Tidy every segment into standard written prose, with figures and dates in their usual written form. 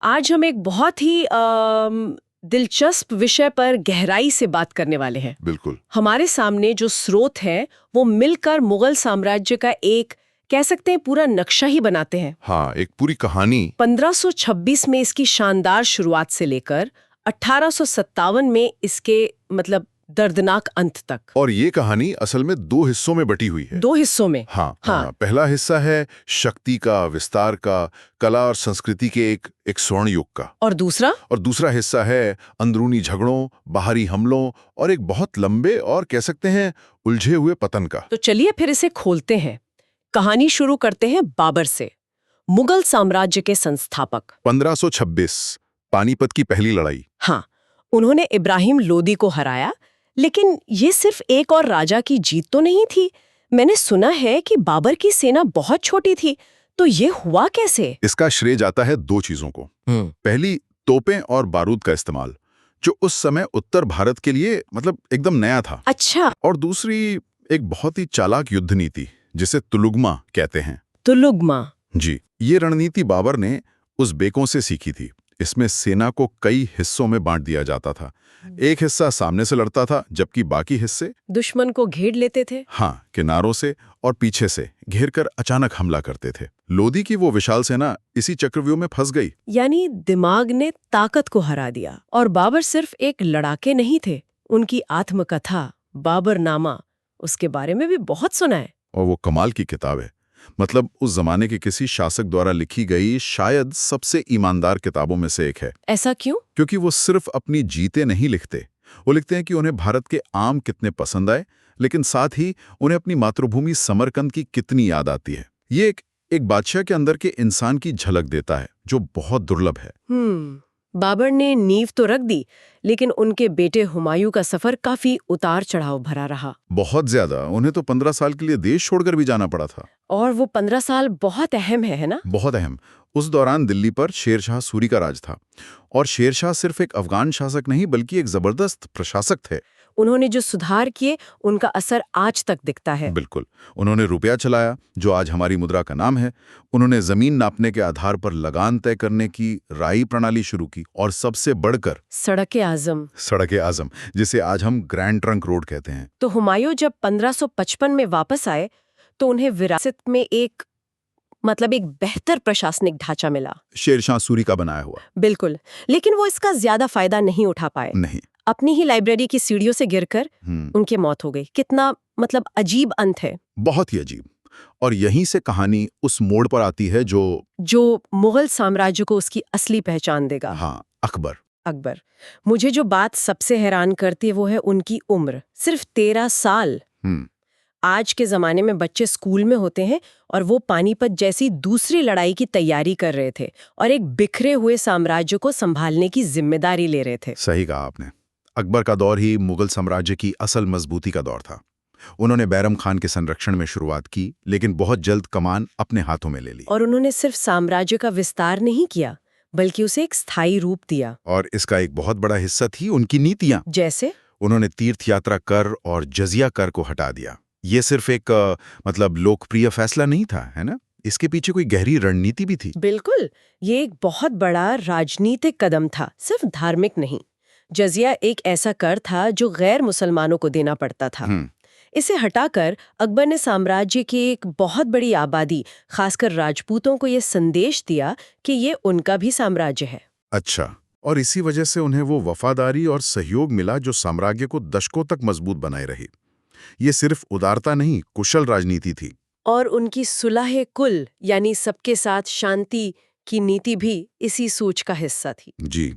आज हम एक बहुत ही दिलचस्प विषय पर गहराई से बात करने वाले हैं। बिल्कुल। हमारे सामने जो स्रोत हैं वो मिलकर मुगल साम्राज्य का एक कह सकते हैं पूरा नक्शा ही बनाते हैं। हाँ, एक पूरी कहानी। 1526 में इसकी शानदार शुरुआत से लेकर 1857 में इसके मतलब दर्दनाक अंत तक। और ये कहानी असल में दो हिस्सों में बटी हुई है। दो हिस्सों में। हाँ। पहला हिस्सा है शक्ति का, विस्तार का, कला और संस्कृति के एक स्वर्ण युग का। और दूसरा हिस्सा है अंदरूनी झगड़ों, बाहरी हमलों और एक बहुत लंबे और कह सकते हैं उलझे हुए पतन का। तो चलिए फिर इसे खोलते हैं। कहानी शुरू करते हैं बाबर से, मुगल साम्राज्य के संस्थापक। 1526 पानीपत की पहली लड़ाई। हाँ, उन्होंने इब्राहिम लोदी को हराया, लेकिन ये सिर्फ एक और राजा की जीत तो नहीं थी। मैंने सुना है कि बाबर की सेना बहुत छोटी थी, तो ये हुआ कैसे? इसका श्रेय जाता है दो चीजों को। पहली, तोपें और बारूद का इस्तेमाल, जो उस समय उत्तर भारत के लिए मतलब एकदम नया था। अच्छा। और दूसरी, एक बहुत ही चालाक युद्ध नीति, जिसे तुलुगमा कहते हैं। तुलुगमा? जी, ये रणनीति बाबर ने उज़्बेकों से सीखी थी। इसमें सेना को कई हिस्सों में बांट दिया जाता था। एक हिस्सा सामने से लड़ता था, जबकि बाकी हिस्से दुश्मन को घेर लेते थे। हाँ, किनारों से और पीछे से घेरकर अचानक हमला करते थे। लोदी की वो विशाल सेना इसी चक्रव्यूह में फंस गई। यानी दिमाग ने ताकत को हरा दिया। और बाबर सिर्फ एक लड़ाके नहीं थे, उनकी आत्मकथा बाबरनामा, उसके बारे में भी बहुत सुना है। और वो कमाल की किताब है। मतलब उस जमाने के किसी शासक द्वारा लिखी गई शायद सबसे ईमानदार किताबों में से एक है। ऐसा क्यों? क्योंकि वो सिर्फ अपनी जीतें नहीं लिखते, वो लिखते हैं कि उन्हें भारत के आम कितने पसंद आए, लेकिन साथ ही उन्हें अपनी मातृभूमि समरकंद की कितनी याद आती है। ये एक बादशाह के अंदर के इंसान की झलक देता है, जो बहुत दुर्लभ है। बाबर ने नींव तो रख दी, लेकिन उनके बेटे हुमायूं का सफर काफी उतार चढ़ाव भरा रहा। बहुत ज्यादा। उन्हें तो 15 साल के लिए देश छोड़कर भी जाना पड़ा था। और वो 15 साल बहुत अहम है ना? बहुत अहम। उस दौरान दिल्ली पर शेरशाह सूरी का राज था। और शेरशाह सिर्फ एक अफगान शासक नहीं, बल्कि एक जबरदस्त प्रशासक थे। उन्होंने जो सुधार किए, उनका असर आज तक दिखता है। बिल्कुल। उन्होंने रुपया चलाया, जो आज हमारी मुद्रा का नाम है। उन्होंने जमीन नापने के आधार पर लगान तय करने की राई प्रणाली शुरू की। और सबसे बढ़कर सड़क-ए-आज़म, जिसे आज हम ग्रैंड ट्रंक रोड कहते हैं। तो हुमायूं जब 1555 में वापस आए, तो उन्हें विरासत में एक बेहतर प्रशासनिक ढांचा मिला। शेरशाह सूरी का बनाया हुआ। बिल्कुल। लेकिन वो इसका ज्यादा फायदा नहीं उठा पाए। नहीं। अपनी ही लाइब्रेरी की सीढ़ियों से गिरकर उनकी मौत हो गई। कितना अजीब अंत है। बहुत ही अजीब। और यहीं से कहानी उस मोड़ पर आती है जो मुगल साम्राज्य को उसकी असली पहचान देगा। हाँ, अकबर। मुझे जो बात सबसे हैरान करती है वो है उनकी उम्र, सिर्फ 13 साल। आज के जमाने में बच्चे स्कूल में होते हैं और वो पानीपत जैसी दूसरी लड़ाई की तैयारी कर रहे थे और एक बिखरे हुए साम्राज्य को संभालने की जिम्मेदारी ले रहे थे। सही कहा आपने। अकबर का दौर ही मुगल साम्राज्य की असल मजबूती का दौर था। उन्होंने बैरम खान के संरक्षण में शुरुआत की, लेकिन बहुत जल्द कमान अपने हाथों में ले ली। और उन्होंने सिर्फ साम्राज्य का विस्तार नहीं किया, बल्कि उसे एक स्थायी रूप दिया। और इसका एक बहुत बड़ा हिस्सा थी उनकी नीतियां। जैसे उन्होंने तीर्थ यात्रा कर और जजिया कर को हटा दिया। ये सिर्फ एक लोकप्रिय फैसला नहीं था, है ना? इसके पीछे कोई गहरी रणनीति भी थी। बिल्कुल, ये एक बहुत बड़ा राजनीतिक कदम था, सिर्फ धार्मिक नहीं। जजिया एक ऐसा कर था जो गैर मुसलमानों को देना पड़ता था। इसे हटाकर अकबर ने साम्राज्य की एक बहुत बड़ी आबादी, खासकर राजपूतों को ये संदेश दिया कि ये उनका भी साम्राज्य है। अच्छा। और इसी वजह से उन्हें वो वफादारी और सहयोग मिला जो साम्राज्य को दशकों तक मजबूत बनाए रही। ये सिर्फ उदारता नहीं, कुशल राजनीति थी। और उनकी सुलह कुल यानी सबके साथ शांति की नीति भी इसी सोच का हिस्सा थी। जी।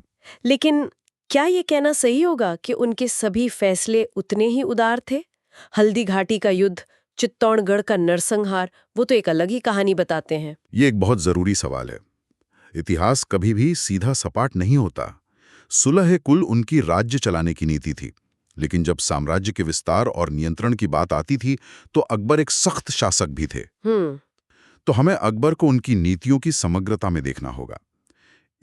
लेकिन क्या ये कहना सही होगा कि उनके सभी फैसले उतने ही उदार थे? हल्दी घाटी का युद्ध, चित्तौड़गढ़ का नरसंहार, वो तो एक अलग ही कहानी बताते हैं। ये एक बहुत जरूरी सवाल है। इतिहास कभी भी सीधा सपाट नहीं होता। सुलह कुल उनकी राज्य चलाने की नीति थी, लेकिन जब साम्राज्य के विस्तार और नियंत्रण की बात आती थी तो अकबर एक सख्त शासक भी थे। तो हमें अकबर को उनकी नीतियों की समग्रता में देखना होगा।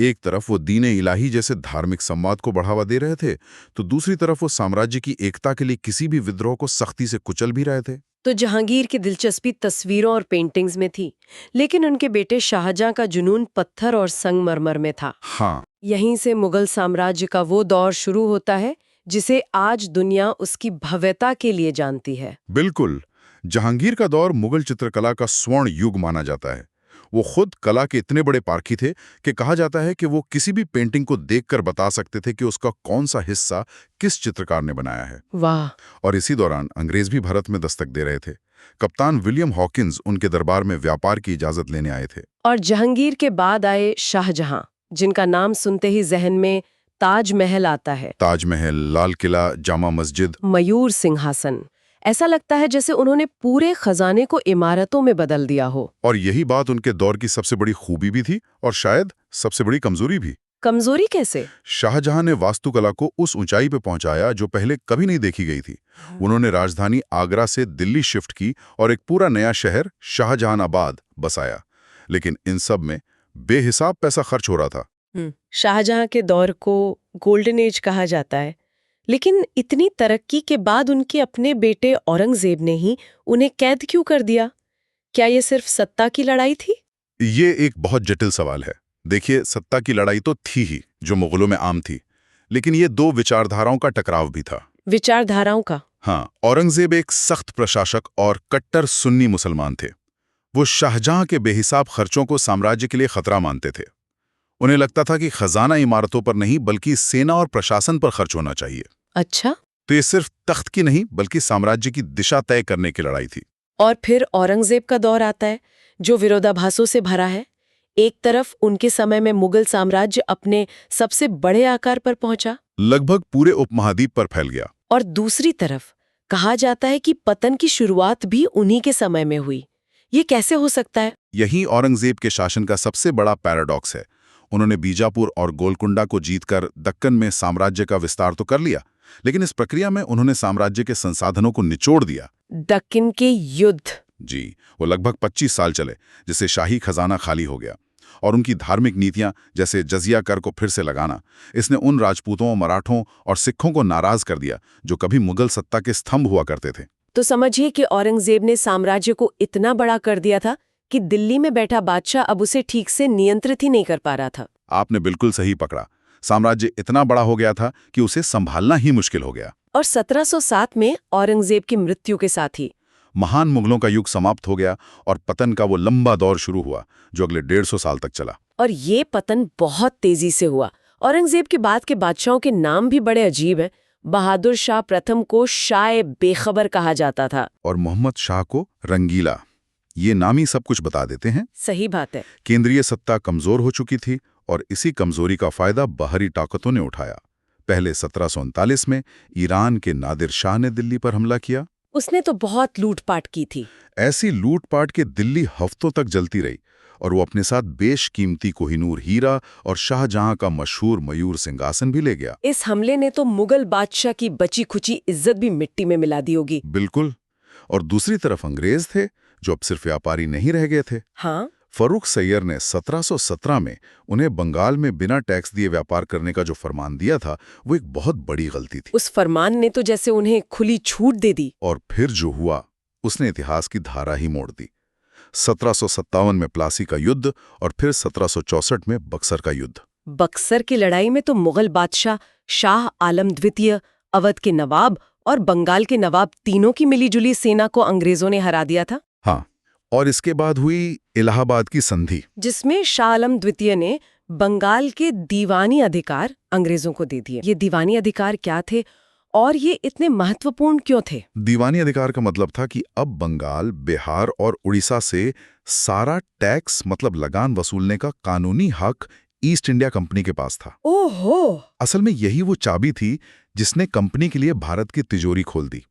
एक तरफ वो दीन इलाही जैसे धार्मिक संवाद को बढ़ावा दे रहे थे, तो दूसरी तरफ वो साम्राज्य की एकता के लिए किसी भी विद्रोह को सख्ती से कुचल भी रहे थे। तो जहांगीर की दिलचस्पी तस्वीरों और पेंटिंग्स में थी, लेकिन उनके बेटे शाहजहां का जुनून पत्थर और संगमरमर में था। हाँ, यहीं से मुगल साम्राज्य का वो दौर शुरू होता है जिसे आज दुनिया उसकी भव्यता के लिए जानती है। बिल्कुल। जहांगीर का दौर मुगल चित्रकला का स्वर्ण युग माना जाता है। वो खुद कला के इतने बड़े पारखी थे कि कहा जाता है कि वो किसी भी पेंटिंग को देखकर बता सकते थे कि उसका कौन सा हिस्सा किस चित्रकार ने बनाया है। वाह! और इसी दौरान अंग्रेज भी भारत में दस्तक दे रहे थे। कप्तान विलियम हॉकिंस उनके दरबार में व्यापार की इजाजत लेने आए थे। और जहांगीर के बाद आए शाहजहां, जिनका नाम सुनते ही जहन में ताजमहल आता है। ताजमहल, लाल किला, जामा मस्जिद। मयूर सिंहासन। ऐसा लगता है जैसे उन्होंने पूरे खजाने को इमारतों में बदल दिया हो। और यही बात उनके दौर की सबसे बड़ी खूबी भी थी और शायद सबसे बड़ी कमजोरी भी। कमजोरी कैसे? शाहजहां ने वास्तुकला को उस ऊंचाई पे पहुंचाया जो पहले कभी नहीं देखी गई थी। उन्होंने राजधानी आगरा से दिल्ली शिफ्ट की और एक पूरा नया शहर शाहजहानाबाद बसाया। लेकिन इन सब में बेहिसाब पैसा खर्च हो रहा था। शाहजहां के दौर को गोल्डन एज कहा जाता है, लेकिन इतनी तरक्की के बाद उनके अपने बेटे औरंगजेब ने ही उन्हें कैद क्यों कर दिया? क्या ये सिर्फ सत्ता की लड़ाई थी? ये एक बहुत जटिल सवाल है। देखिए, सत्ता की लड़ाई तो थी ही, जो मुगलों में आम थी, लेकिन ये दो विचारधाराओं का टकराव भी था। विचारधाराओं का? हाँ, औरंगजेब एक सख्त प्रशासक और कट्टर सुन्नी मुसलमान थे। वो शाहजहां के बेहिसाब खर्चों को साम्राज्य के लिए खतरा मानते थे। उन्हें लगता था कि खजाना इमारतों पर नहीं बल्कि सेना और प्रशासन पर खर्च होना चाहिए। अच्छा। तो ये सिर्फ तख्त की नहीं बल्कि साम्राज्य की दिशा तय करने की लड़ाई थी। और फिर औरंगजेब का दौर आता है, जो विरोधाभासों से भरा है। एक तरफ उनके समय में मुगल साम्राज्य अपने सबसे बड़े आकार पर पहुंचा, लगभग पूरे उपमहाद्वीप पर फैल गया। और दूसरी तरफ कहा जाता है कि पतन की शुरुआत भी उन्हीं के समय में हुई। ये कैसे हो सकता है? यही औरंगजेब के शासन का सबसे बड़ा पैराडॉक्स है। उन्होंने बीजापुर और गोलकुंडा को जीतकर दक्कन में साम्राज्य का विस्तार तो कर लिया, लेकिन इस प्रक्रिया में उन्होंने साम्राज्य के संसाधनों को निचोड़ दिया। दक्कन के युद्ध? जी, वो लगभग 25 साल चले, जिससे शाही खजाना खाली हो गया। और उनकी धार्मिक नीतियां, जैसे जजिया कर को फिर से लगाना, इसने उन राजपूतों, मराठों और सिखों को नाराज कर दिया जो कभी मुगल सत्ता के स्तंभ हुआ करते थे। तो समझिए कि औरंगजेब ने साम्राज्य को इतना बड़ा कर दिया था कि दिल्ली में बैठा बादशाह अब उसे ठीक से नियंत्रित ही नहीं कर पा रहा था। आपने बिल्कुल सही पकड़ा। साम्राज्य इतना बड़ा हो गया था कि उसे संभालना ही मुश्किल हो गया। और 1707 में औरंगजेब की मृत्यु के साथ ही महान मुगलों का युग समाप्त हो गया और पतन का वो लंबा दौर शुरू हुआ जो अगले 150 साल तक चला। और ये पतन बहुत तेजी से हुआ। औरंगजेब के बाद के बादशाहों के नाम भी बड़े अजीब हैं। बहादुर शाह प्रथम को शाह बेखबर कहा जाता था, और मोहम्मद शाह को रंगीला। ये नाम ही सब कुछ बता देते हैं। सही बात है। केंद्रीय सत्ता कमजोर हो चुकी थी और इसी कमजोरी का फायदा बाहरी ताकतों ने उठाया। पहले 1739 में ईरान के नादिर शाह ने दिल्ली पर हमला किया। उसने तो बहुत लूटपाट की थी। ऐसी लूटपाट के दिल्ली हफ्तों तक जलती रही और वो अपने साथ बेशकीमती कोहिनूर हीरा और शाहजहां का मशहूर मयूर सिंहासन भी ले गया। इस हमले ने तो मुगल बादशाह की बची खुची इज्जत भी मिट्टी में मिला दी होगी। बिल्कुल। और दूसरी तरफ अंग्रेज थे जो अब सिर्फ व्यापारी नहीं रह गए थे। हाँ। फर्रुख सैयर ने 1717 में उन्हें बंगाल में बिना टैक्स दिए व्यापार करने का जो फरमान दिया था, वो एक बहुत बड़ी गलती थी। उस फरमान ने तो जैसे उन्हें खुली छूट दे दी। और फिर जो हुआ उसने इतिहास की धारा ही मोड़ दी। 1757 में प्लासी का युद्ध और फिर 1764 में बक्सर का युद्ध। बक्सर की लड़ाई में तो मुगल बादशाह शाह आलम द्वितीय, अवध के नवाब और बंगाल के नवाब तीनों की मिलीजुली सेना को अंग्रेजों ने हरा दिया था। हाँ, और इसके बाद हुई इलाहाबाद की संधि, जिसमें शाह आलम द्वितीय ने बंगाल के दीवानी अधिकार अंग्रेजों को दे दिए। ये दीवानी अधिकार क्या थे और ये इतने महत्वपूर्ण क्यों थे? दीवानी अधिकार का मतलब था कि अब बंगाल, बिहार और उड़ीसा से सारा टैक्स मतलब लगान वसूलने का कानूनी हक ईस्ट इंडिया कंपनी के पास था। ओहो! असल में यही वो चाबी थी जिसने कंपनी के लिए भारत की तिजोरी खोल दी।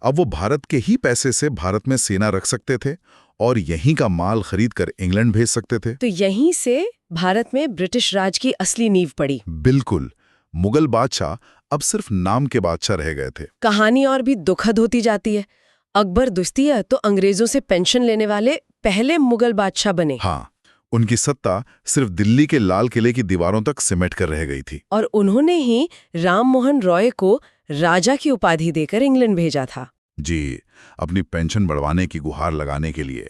अब वो भारत के ही पैसे से भारत में सेना रख सकते थे और यहीं का माल खरीद कर इंग्लैंड भेज सकते थे। तो यहीं से भारत में ब्रिटिश राज की असली नींव पड़ी। बिल्कुल। मुगल बादशाह अब सिर्फ नाम के बादशाह रह गए थे। कहानी और भी दुखद होती जाती है। अकबर दुस्तिया तो अंग्रेजों से पेंशन लेने वाले पहले मुगल बादशाह बने। हाँ, उनकी सत्ता सिर्फ दिल्ली के लाल किले की दीवारों तक सिमट कर रह गई थी। और उन्होंने ही राम मोहन रॉय को राजा की उपाधि देकर इंग्लैंड भेजा था। जी, अपनी पेंशन बढ़वाने की गुहार लगाने के लिए।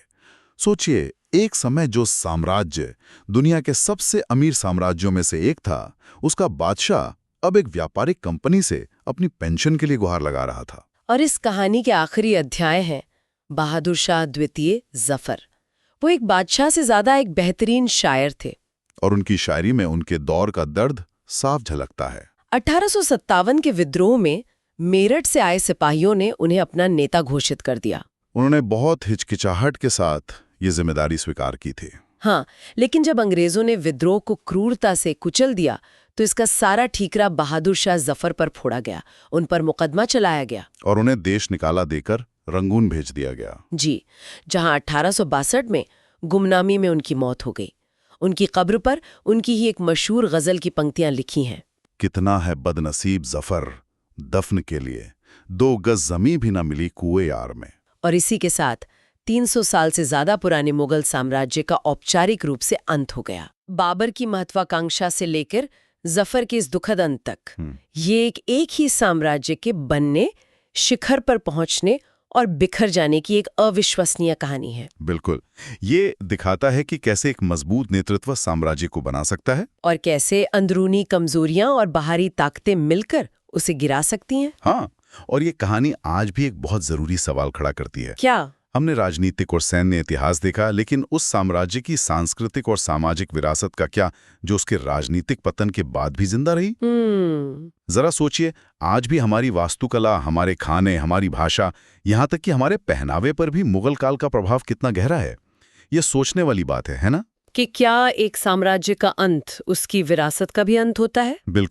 सोचिए, एक समय जो साम्राज्य दुनिया के सबसे अमीर साम्राज्यों में से एक था, उसका बादशाह अब एक व्यापारिक कंपनी से अपनी पेंशन के लिए गुहार लगा रहा था। और इस कहानी के आखिरी अध्याय हैं बहादुर शाह द्वितीय जफर। वो एक बादशाह से ज्यादा एक बेहतरीन शायर थे। और उनकी शायरी में उनके दौर का दर्द साफ झलकता है। 1857 के विद्रोह में मेरठ से आए सिपाहियों ने उन्हें अपना नेता घोषित कर दिया। उन्होंने बहुत हिचकिचाहट के साथ ये जिम्मेदारी स्वीकार की थी। हाँ, लेकिन जब अंग्रेजों ने विद्रोह को क्रूरता से कुचल दिया तो इसका सारा ठीकरा बहादुर शाह जफर पर फोड़ा गया। उन पर मुकदमा चलाया गया और उन्हें देश निकाला देकर रंगून भेज दिया गया। जी, जहां 1862 में गुमनामी में उनकी मौत हो गई। उनकी कब्र पर उनकी ही एक मशहूर गजल की पंक्तियां लिखी हैं। कितना है बदनसीब जफर, दफन के लिए 2 गज जमी भी न मिली कुएं यार में। और इसी के साथ 300 साल से ज्यादा पुराने मुगल साम्राज्य का औपचारिक रूप से अंत हो गया। बाबर की महत्वाकांक्षा से लेकर जफर के इस दुखद अंत तक ये एक ही साम्राज्य के बनने, शिखर पर पहुंचने और बिखर जाने की एक अविश्वसनीय कहानी है। बिल्कुल, ये दिखाता है कि कैसे एक मजबूत नेतृत्व साम्राज्य को बना सकता है और कैसे अंदरूनी कमजोरियां और बाहरी ताकतें मिलकर उसे गिरा सकती हैं। हाँ, और ये कहानी आज भी एक बहुत जरूरी सवाल खड़ा करती है। क्या? हमने राजनीतिक और सैन्य इतिहास देखा, लेकिन उस साम्राज्य की सांस्कृतिक और सामाजिक विरासत का क्या, जो उसके राजनीतिक पतन के बाद भी जिंदा रही? जरा सोचिए, आज भी हमारी वास्तुकला, हमारे खाने, हमारी भाषा, यहाँ तक कि हमारे पहनावे पर भी मुगल काल का प्रभाव कितना गहरा है। ये सोचने वाली बात है ना? कि क्या एक साम्राज्य का अंत उसकी विरासत का भी अंत होता है? बिल्कुल।